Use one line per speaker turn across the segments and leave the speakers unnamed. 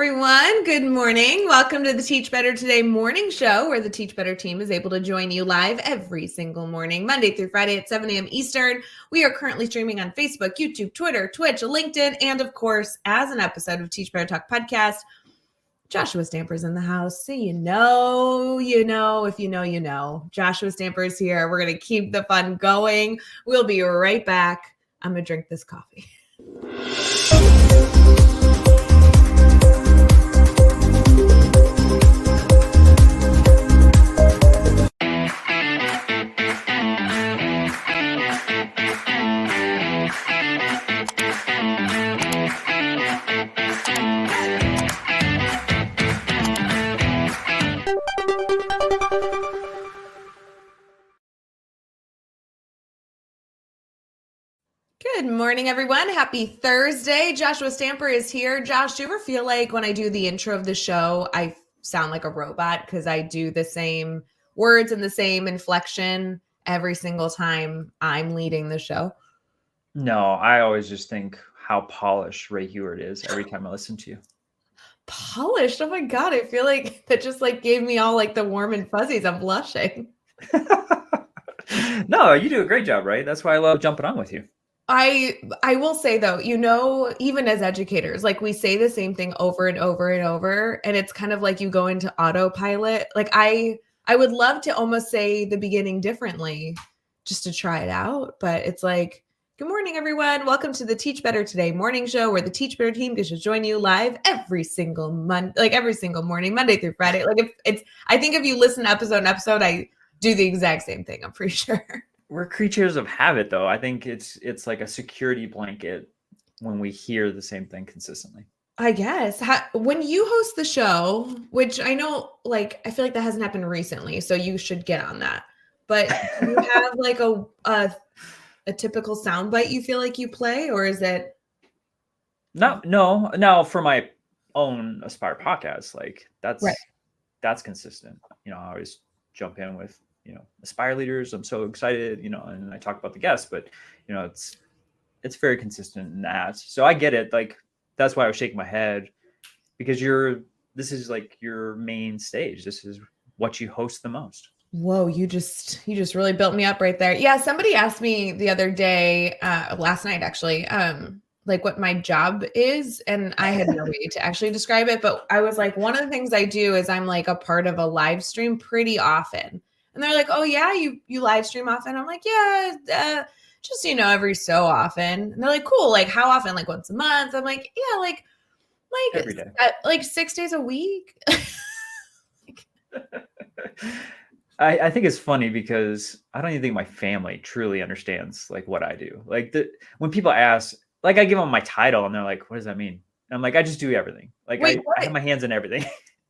everyone. Good morning. Welcome to the Teach Better Today morning show, where the Teach Better team is able to join you live every single morning, Monday through Friday at 7 a.m. Eastern. We are currently streaming on Facebook, YouTube, Twitter, Twitch, LinkedIn, and of course, as an episode of Teach Better Talk podcast. Joshua Stamper's in the house. So if you know. Joshua Stamper is here. We're going to keep the fun going. We'll be right back. I'm going to drink this coffee. Good morning, everyone. Happy Thursday. Joshua Stamper is here. Josh, do you ever feel like when I do the intro of the show, I sound like a robot because I do the same words and the same inflection every single time I'm leading the show?
No, I always just think how polished Ray Heward is every time I listen to you.
Polished? Oh my God. I feel like that just gave me all the warm and fuzzies. I'm blushing.
No, you do a great job, right? That's why I love jumping on with you.
I will say though, even as educators, we say the same thing over and over and over, and it's kind of like you go into autopilot. I would love to almost say the beginning differently just to try it out, but it's like, good morning, everyone. Welcome to the Teach Better Today morning show, where the Teach Better team gets to join you live every single every single morning, Monday through Friday. I think if you listen to episode, I do the exact same thing. I'm pretty sure.
We're creatures of habit, though. I think it's like a security blanket when we hear the same thing consistently.
I guess. When you host the show, which I know, I feel like that hasn't happened recently, so you should get on that. But do you have a typical soundbite you feel like you play, or is it?
No. Now for my own Aspire podcast, that's consistent. I always jump in with Aspire leaders. I'm so excited, and I talk about the guests, but it's very consistent in that. So I get it. That's why I was shaking my head, because this is your main stage. This is what you host the most.
Whoa, you just really built me up right there. Yeah, somebody asked me the other day, last night actually, what my job is, and I had no way to actually describe it, but I was like, one of the things I do is I'm a part of a live stream pretty often. And they're like, oh yeah, you live stream often? I'm like, yeah, just, every so often. And they're like, cool. How often? Once a month? I'm like, yeah,
every day.
6 days a week.
I think it's funny because I don't even think my family truly understands what I do. When people ask, I give them my title and they're like, what does that mean? And I'm like, I just do everything. I have my hands in everything.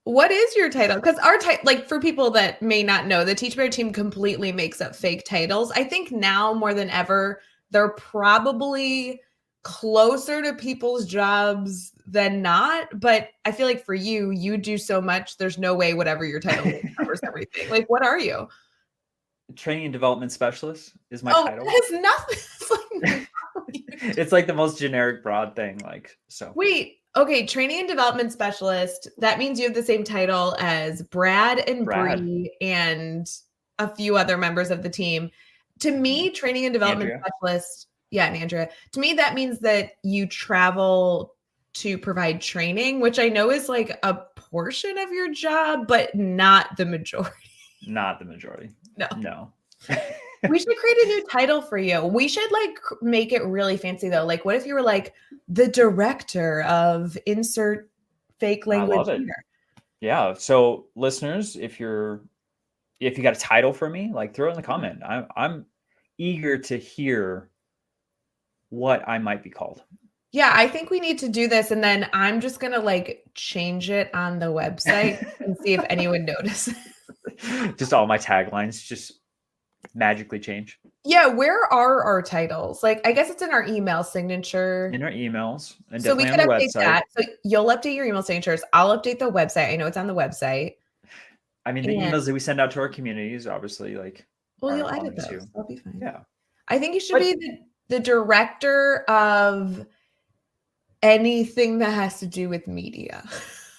What is your title? Because our title, for people that may not know, the Teach Better team completely makes up fake titles. I think now more than ever, they're probably closer to people's jobs than not. But I feel like for you do so much. There's no way whatever your title covers everything. What are you?
Training and development specialist is my title.
It's nothing.
It's the most generic, broad thing. So
wait. Okay, training and development specialist. That means you have the same title as Brad and Bree and a few other members of the team. To me, training and development specialist, and Andrea. To me, that means that you travel to provide training, which I know is a portion of your job, but not the majority.
Not the majority. No.
We should create a new title for you. We should make it really fancy though. What if you were the director of insert fake language?
I love it. Yeah. So listeners, if you got a title for me, throw it in the comment. I'm eager to hear what I might be called.
Yeah, I think we need to do this, and then I'm just gonna change it on the website and see if anyone notices.
Just all my taglines just magically change.
Yeah, where are our titles? I guess it's in our email signature.
In our emails. And
so we could update that. So you'll update your email signatures. I'll update the website. I know it's on the website.
I mean, the emails that we send out to our communities, obviously,
well, you'll edit those. Too. That'll be fine.
Yeah.
I think you should be the director of anything that has to do with media.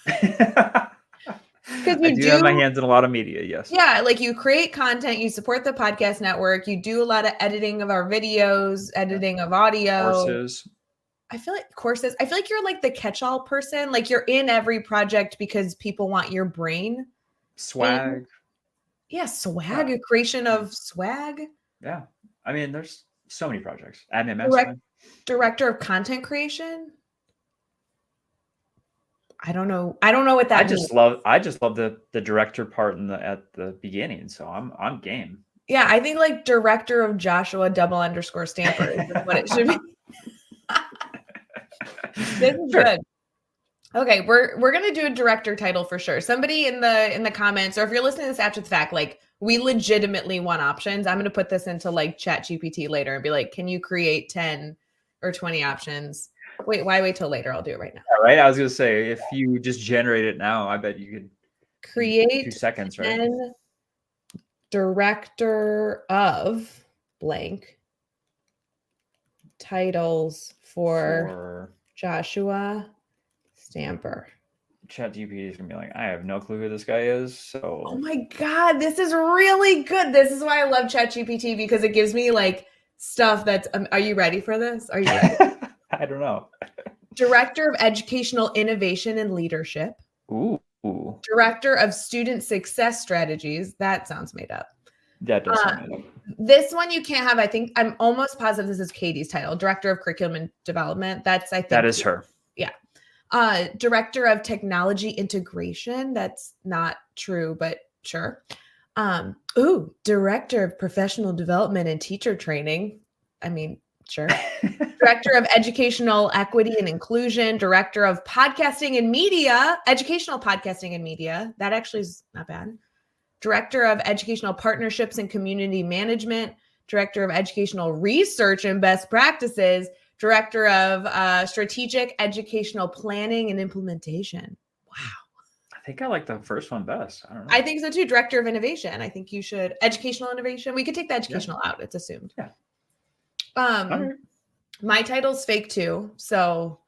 Because
I do have my hands in a lot of media, yes.
Yeah, like you create content, you support the podcast network, you do a lot of editing of our videos, editing of audio.
Courses.
I feel like courses. I feel like you're like the catch-all person. Like you're in every project because people want your brain.
Swag.
Swag. A creation of swag.
Yeah. I mean, there's so many projects.
Director of content creation. I don't know what that means.
I just love the director part at the beginning. So I'm game.
Yeah, I think like director of Joshua _ Stamper is what it should be. This is good. Okay, we're gonna do a director title for sure. Somebody in the comments, or if you're listening to this after the fact, like we legitimately want options. I'm gonna put this into like ChatGPT later and be like, can you create 10 or 20 options? Wait, why wait till later? I'll do it right now.
Yeah, right. I was gonna say if you just generate it now, I bet you could
create
2 seconds, right?
10 director of blank titles for Joshua Stamper.
ChatGPT is gonna be like, I have no clue who this guy is. So
oh my god, this is really good. This is why I love ChatGPT, because it gives me like stuff that's are you ready for this? Are you ready?
I don't know.
Director of Educational Innovation and Leadership.
Ooh.
Director of Student Success Strategies. That sounds made up.
That does sound made up.
This one you can't have. I think I'm almost positive this is Katie's title. Director of Curriculum and Development. That's, I think.
That is her.
Yeah. Director of Technology Integration. That's not true, but sure. Director of Professional Development and Teacher Training. I mean, sure. Director of Educational Equity and Inclusion, Director of Podcasting and Media, Educational Podcasting and Media. That actually is not bad. Director of Educational Partnerships and Community Management, Director of Educational Research and Best Practices, Director of Strategic Educational Planning and Implementation. Wow.
I think I like the first one best. I don't know.
I think so too. Director of Innovation. I think you should. Educational Innovation. We could take the educational out. It's assumed.
Yeah.
Right. My title's fake too. So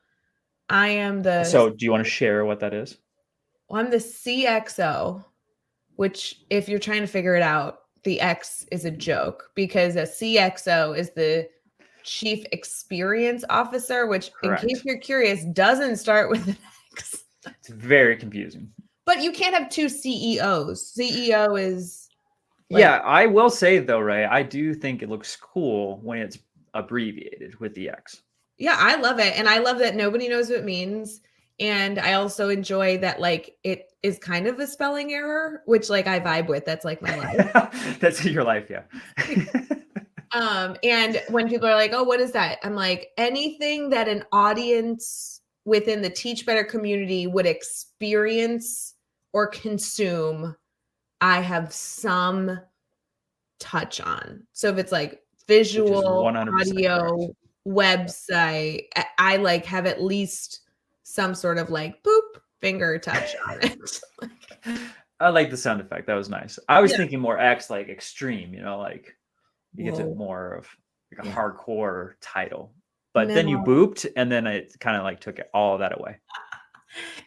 I am the.
So do you want to share what that is?
Well, I'm the CXO, which if you're trying to figure it out, the X is a joke because a CXO is the Chief Experience Officer, which
Correct.
In case you're curious, doesn't start with an X.
It's very confusing.
But you can't have 2 CEOs. CEO is.
Yeah, I will say though, Ray, I do think it looks cool when it's abbreviated with the X.
Yeah, I love it. And I love that nobody knows what it means. And I also enjoy that like it is kind of a spelling error, which like I vibe with. That's like my life.
That's your life, yeah.
And when people are like, oh, what is that? I'm like, anything that an audience within the Teach Better community would experience or consume, I have some touch on. So if it's like visual, audio, correct. Website, I like have at least some sort of like boop finger touch on it.
I like the sound effect. That was nice. I was thinking more X, like extreme, you know, like you get to more of like a hardcore title. But then you booped and then it kind of like took all of that away.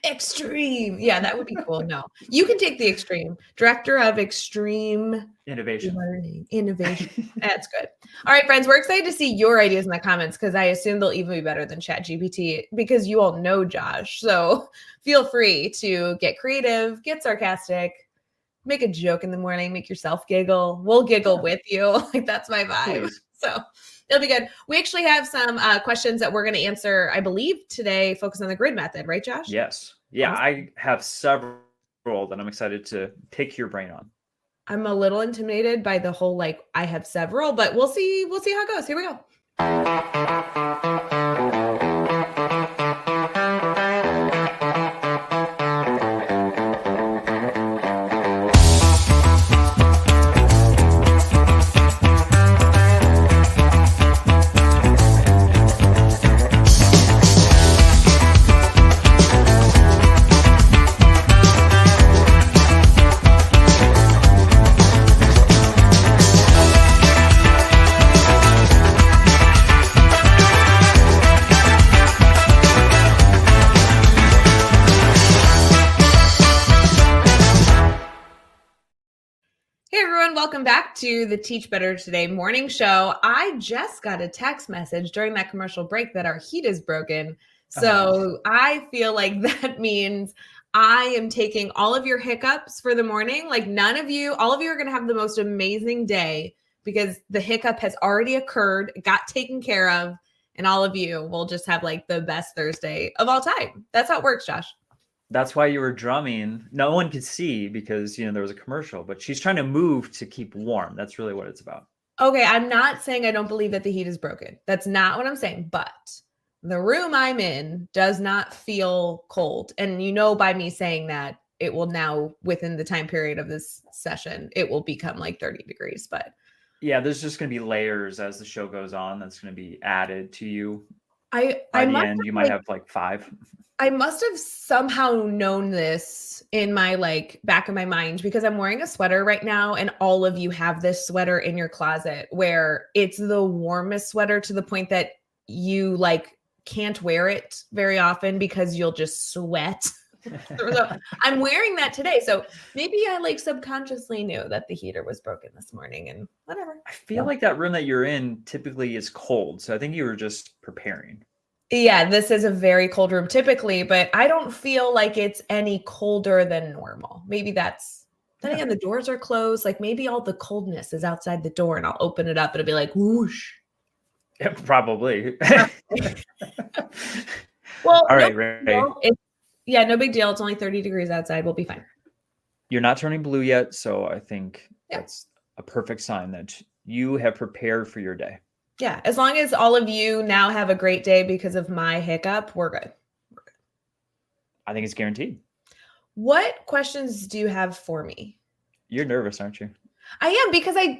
Extreme. Yeah, that would be cool. No, you can take the extreme. Director of Extreme
Innovation.
Learning. Innovation. That's good. All right, friends, we're excited to see your ideas in the comments because I assume they'll even be better than ChatGPT because you all know Josh. So feel free to get creative, get sarcastic, make a joke in the morning, make yourself giggle. We'll giggle with you. Like that's my vibe. Please. So it'll be good. We actually have some questions that we're going to answer, I believe, today, focus on the grid method, right, Josh?
Yes. Yeah, awesome. I have several that I'm excited to pick your brain on.
I'm a little intimidated by the whole, like, I have several, but we'll see how it goes. Here we go. everyone. Welcome back to the Teach Better Today morning show. I just got a text message during that commercial break that our heat is broken. So I feel like that means I am taking all of your hiccups for the morning. Like all of you are going to have the most amazing day because the hiccup has already occurred, got taken care of, and all of you will just have like the best Thursday of all time. That's how it works, Josh.
That's why you were drumming. No one could see because, there was a commercial, but she's trying to move to keep warm. That's really what it's about.
Okay, I'm not saying I don't believe that the heat is broken. That's not what I'm saying, but the room I'm in does not feel cold. And by me saying that, it will now, within the time period of this session, it will become like 30 degrees. But
yeah, there's just going to be layers as the show goes on that's going to be added to you.
By
the end, you might have like 5.
I must have somehow known this in my back of my mind because I'm wearing a sweater right now and all of you have this sweater in your closet where it's the warmest sweater to the point that you can't wear it very often because you'll just sweat. So I'm wearing that today. So maybe I subconsciously knew that the heater was broken this morning and whatever.
I feel like that room that you're in typically is cold. So I think you were just preparing.
Yeah, this is a very cold room typically, but I don't feel like it's any colder than normal. Maybe then again, the doors are closed. Maybe all the coldness is outside the door and I'll open it up. It'll be like, whoosh.
Yeah, probably.
Well,
all right, Ray.
No big deal. It's only 30 degrees outside. We'll be fine.
You're not turning blue yet. So I think that's a perfect sign that you have prepared for your day.
Yeah, as long as all of you now have a great day because of my hiccup, we're good.
I think it's guaranteed.
What questions do you have for me?
You're nervous, aren't you?
I am because I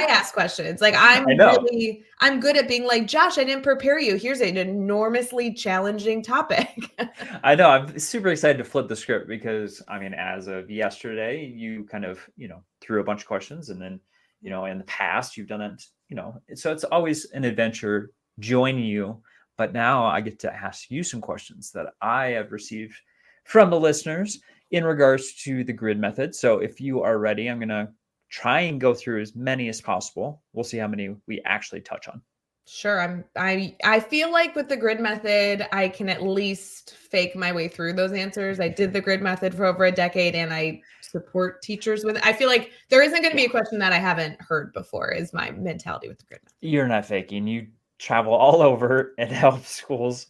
ask questions. I'm good at being like, Josh, I didn't prepare you. Here's an enormously challenging topic.
I know. I'm super excited to flip the script because as of yesterday, you kind of, threw a bunch of questions and then, in the past you've done it, so it's always an adventure joining you. But now I get to ask you some questions that I have received from the listeners in regards to the grid method. So if you are ready, I'm going to try and go through as many as possible. We'll see how many we actually touch on.
Sure. I feel like with the grid method, I can at least fake my way through those answers. I did the grid method for over a decade and I support teachers with it. I feel like there isn't going to be a question that I haven't heard before is my mentality with the grid method.
You're not faking. You travel all over and help schools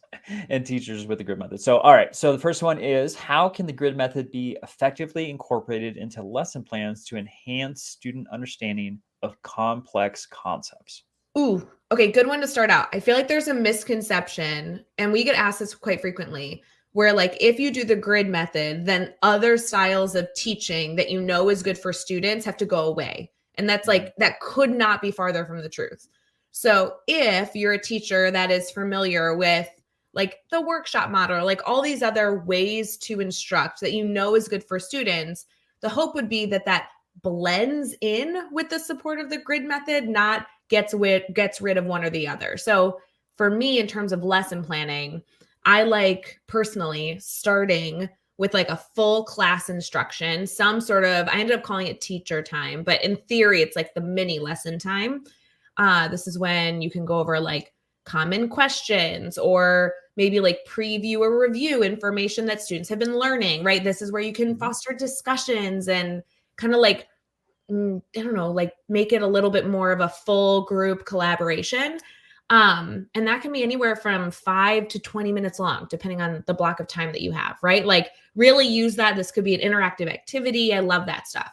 and teachers with the grid method. So, all right. So the first one is, how can the grid method be effectively incorporated into lesson plans to enhance student understanding of complex concepts?
Ooh, okay. Good one to start out. I feel like there's a misconception, and we get asked this quite frequently, where if you do the grid method, then other styles of teaching that is good for students have to go away. And that's that could not be farther from the truth. So if you're a teacher that is familiar with the workshop model, all these other ways to instruct that is good for students, the hope would be that blends in with the support of the grid method, not gets rid of one or the other. So for me, in terms of lesson planning, I personally starting with a full class instruction, I ended up calling it teacher time, but in theory, it's the mini lesson time. This is when you can go over common questions or maybe preview or review information that students have been learning, right? This is where you can foster discussions and kind of make it a little bit more of a full group collaboration. And that can be anywhere from 5 to 20 minutes long, depending on the block of time that you have, right? Really use that. This could be an interactive activity. I love that stuff.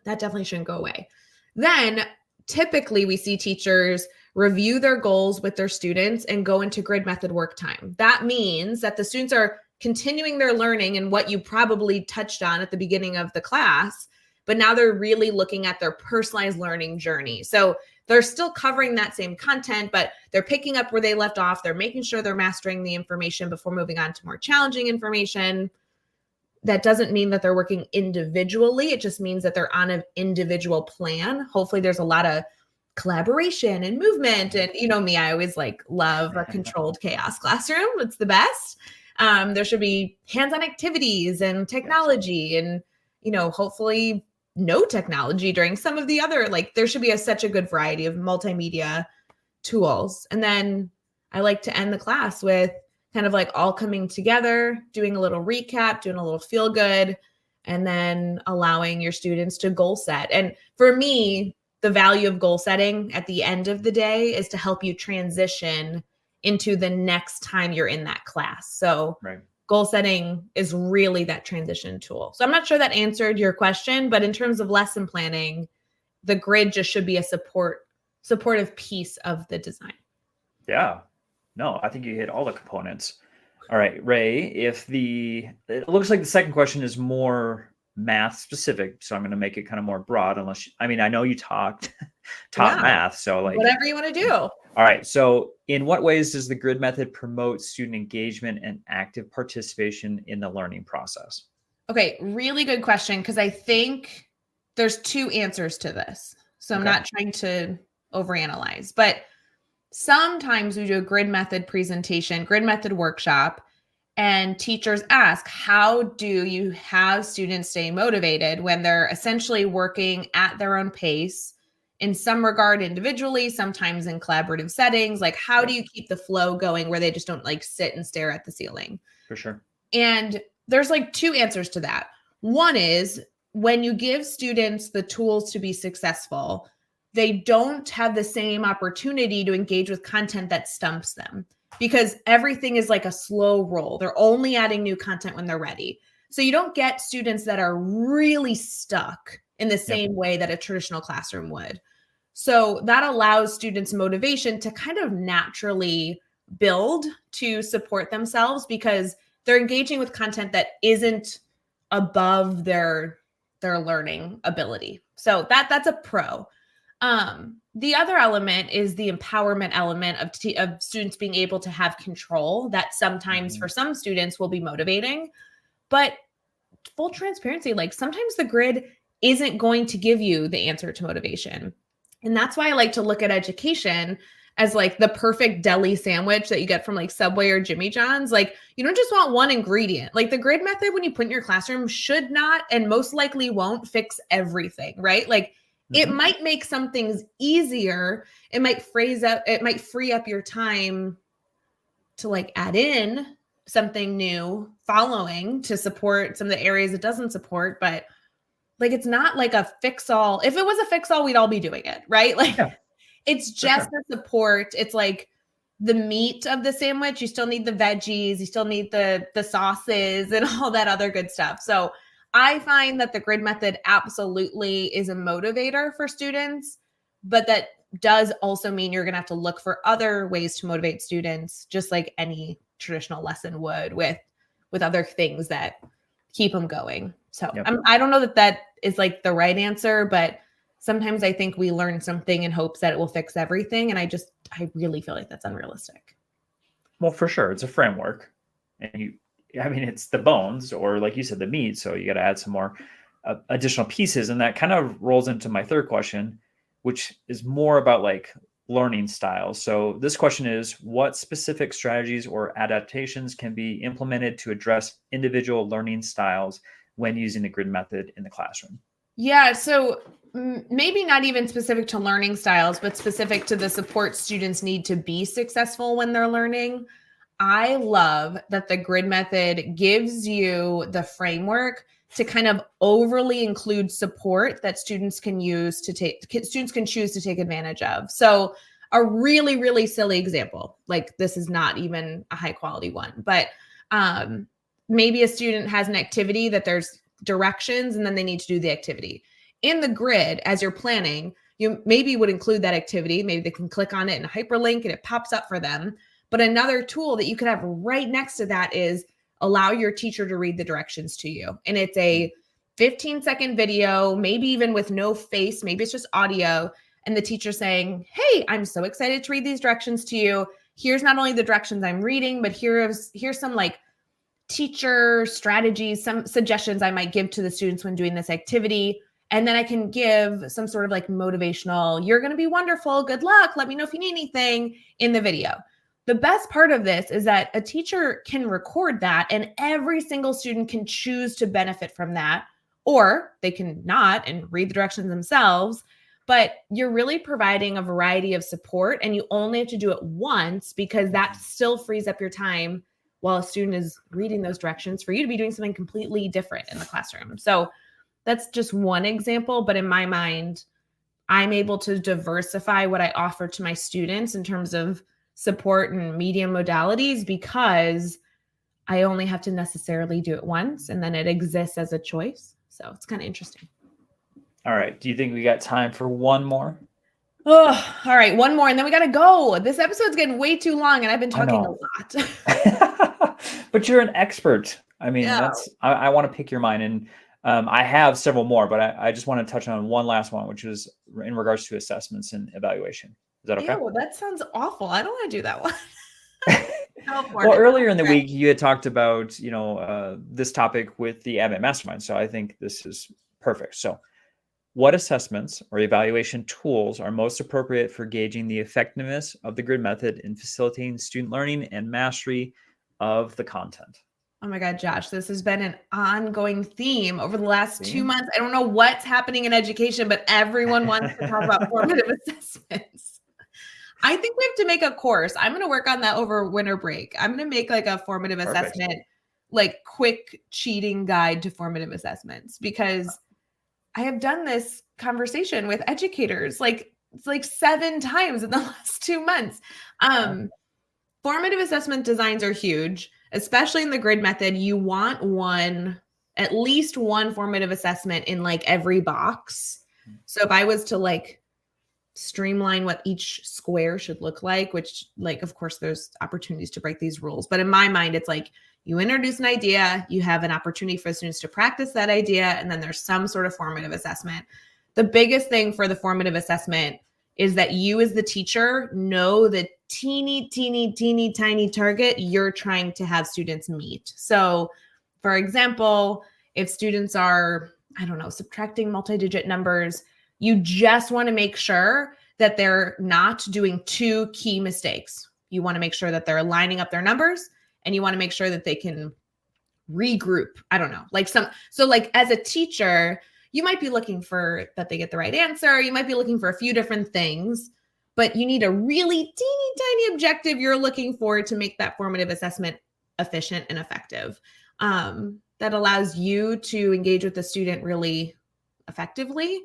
That definitely shouldn't go away. Then typically we see teachers review their goals with their students and go into grid method work time. That means that the students are continuing their learning and what you probably touched on at the beginning of the class, but now they're really looking at their personalized learning journey. So they're still covering that same content, but they're picking up where they left off. They're making sure they're mastering the information before moving on to more challenging information. That doesn't mean that they're working individually. It just means that they're on an individual plan. Hopefully there's a lot of collaboration and movement. And me, I always love a controlled chaos classroom. It's the best. There should be hands-on activities and technology and, hopefully no technology during some of the other, like there should be such a good variety of multimedia tools. And then I like to end the class with kind of like all coming together, doing a little recap, doing a little feel good, and then allowing your students to goal set. And for me, the value of goal setting at the end of the day is to help you transition into the next time you're in that class. So goal setting is really that transition tool. So I'm not sure that answered your question, but in terms of lesson planning, the grid just should be a supportive piece of the design.
Yeah. No, I think you hit all the components. All right, Ray, it looks like the second question is more math specific, so I'm going to make it kind of more broad, I know you taught math, so like
whatever you want to do.
All right, so in what ways does the grid method promote student engagement and active participation in the learning process?
Okay, really good question, because I think there's two answers to this. So I'm not trying to overanalyze, but sometimes we do a grid method presentation, grid method workshop, and teachers ask, how do you have students stay motivated when they're essentially working at their own pace, in some regard individually, sometimes in collaborative settings? Like, how do you keep the flow going where they just don't like sit and stare at the ceiling?
For sure.
And there's like two answers to that. One is when you give students the tools to be successful, they don't have the same opportunity to engage with content that stumps them, because everything is like a slow roll. They're only adding new content when they're ready. So you don't get students that are really stuck in the same way that a traditional classroom would. So that allows students motivation to kind of naturally build to support themselves, because they're engaging with content that isn't above their learning ability. So that's a pro. The other element is the empowerment element of students being able to have control. That sometimes for some students will be motivating, but full transparency, like sometimes the grid isn't going to give you the answer to motivation. And that's why I like to look at education as like the perfect deli sandwich that you get from like Subway or Jimmy John's. Like, you don't just want one ingredient. Like the grid method, when you put in your classroom, should not and most likely won't fix everything, right? Like it might make some things easier. It might free up your time to like add in something new following to support some of the areas it doesn't support. But like, it's not like a fix all. If it was a fix all, we'd all be doing it, right? Like it's just the support. It's like the meat of the sandwich. You still need the veggies. You still need the sauces and all that other good stuff. So I find that the grid method absolutely is a motivator for students, but that does also mean you're going to have to look for other ways to motivate students, just like any traditional lesson would, with other things that keep them going. So I don't know that is like the right answer, but sometimes I think we learn something in hopes that it will fix everything. And I really feel like that's unrealistic.
Well, for sure. It's a framework, and it's the bones, or like you said, the meat. So you got to add some more additional pieces. And that kind of rolls into my third question, which is more about like learning styles. So this question is, what specific strategies or adaptations can be implemented to address individual learning styles when using the grid method in the classroom?
Yeah. So maybe not even specific to learning styles, but specific to the support students need to be successful when they're learning. I love that the grid method gives you the framework to kind of overly include support that students can choose to take advantage of. So a really, really silly example, like this is not even a high quality one, but maybe a student has an activity that there's directions and then they need to do the activity. In the grid, as you're planning, you maybe would include that activity. Maybe they can click on it in a hyperlink and it pops up for them. But another tool that you could have right next to that is allow your teacher to read the directions to you. And it's a 15-second video, maybe even with no face, maybe it's just audio. And the teacher saying, hey, I'm so excited to read these directions to you. Here's not only the directions I'm reading, but here's some like teacher strategies, some suggestions I might give to the students when doing this activity. And then I can give some sort of like motivational, you're going to be wonderful, good luck, let me know if you need anything in the video. The best part of this is that a teacher can record that and every single student can choose to benefit from that or they can not and read the directions themselves. But you're really providing a variety of support, and you only have to do it once because that still frees up your time while a student is reading those directions for you to be doing something completely different in the classroom. So that's just one example, but in my mind, I'm able to diversify what I offer to my students in terms of support and medium modalities because I only have to necessarily do it once, and then it exists as a choice. So it's kind of interesting.
All right. Do you think we got time for one more?
Oh, all right. One more, and then we got to go. This episode's getting way too long, and I've been talking a lot.
But you're an expert. I mean, I want to pick your mind. And I have several more, but I just want to touch on one last one, which is in regards to assessments and evaluation. Is that okay?
Ew, that sounds awful. I don't want to do that one.
Well, earlier in the week, you had talked about, this topic with the Admin Mastermind. So I think this is perfect. So what assessments or evaluation tools are most appropriate for gauging the effectiveness of the grid method in facilitating student learning and mastery of the content?
Oh my God, Josh, this has been an ongoing theme over the last 2 months. I don't know what's happening in education, but everyone wants to talk about formative assessments. I think we have to make a course. I'm going to work on that over winter break. I'm going to make like a formative assessment, like quick cheating guide to formative assessments, because I have done this conversation with educators like 7 times in the last 2 months. Formative assessment designs are huge, especially in the grid method. You want at least one formative assessment in like every box. So if I was to like streamline what each square should look like, which like, of course, there's opportunities to break these rules. But in my mind, it's like you introduce an idea, you have an opportunity for students to practice that idea, and then there's some sort of formative assessment. The biggest thing for the formative assessment is that you as the teacher know the teeny tiny target you're trying to have students meet. So for example, if students are, I don't know, subtracting multi-digit numbers, you just want to make sure that they're not doing 2 key mistakes. You want to make sure that they're lining up their numbers, and you want to make sure that they can regroup. I don't know, so like as a teacher, you might be looking for that they get the right answer. You might be looking for a few different things, but you need a really teeny tiny objective you're looking for to make that formative assessment efficient and effective. That allows you to engage with the student really effectively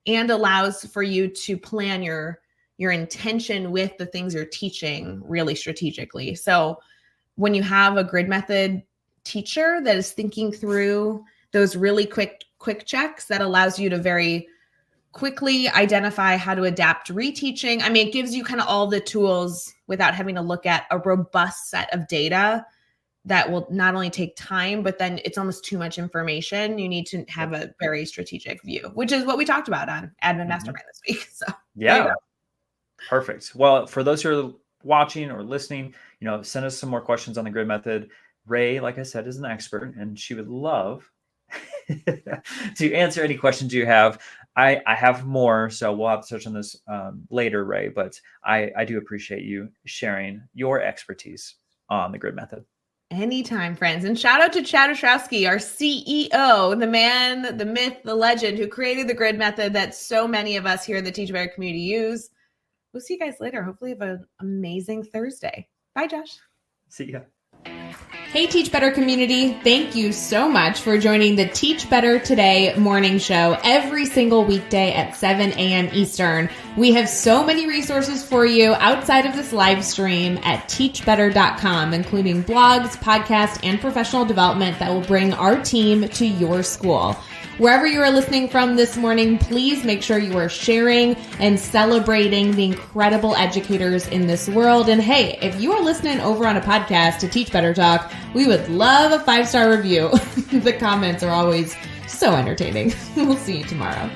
and allows for you to plan your intention with the things you're teaching really strategically. So when you have a grid method teacher that is thinking through those really quick checks, that allows you to very quickly identify how to adapt reteaching. I mean, it gives you kind of all the tools without having to look at a robust set of data that will not only take time, but then it's almost too much information. You need to have a very strategic view, which is what we talked about on Admin Mastermind this week. So
yeah, perfect. Well, for those who are watching or listening, send us some more questions on the grid method. Ray, like I said, is an expert, and she would love to answer any questions you have. I have more, so we'll have to touch on this later, Ray, but I do appreciate you sharing your expertise on the grid method.
Anytime, friends. And shout out to Chad Ostrowski, our CEO, the man, the myth, the legend who created the grid method that so many of us here in the Teach Better community use. We'll see you guys later. Hopefully you have an amazing Thursday. Bye, Josh.
See ya.
Hey, Teach Better community. Thank you so much for joining the Teach Better Today morning show every single weekday at 7 a.m. Eastern. We have so many resources for you outside of this live stream at teachbetter.com, including blogs, podcasts, and professional development that will bring our team to your school. Wherever you are listening from this morning, please make sure you are sharing and celebrating the incredible educators in this world. And hey, if you are listening over on a podcast to Teach Better Talk, we would love a 5-star review. The comments are always so entertaining. We'll see you tomorrow.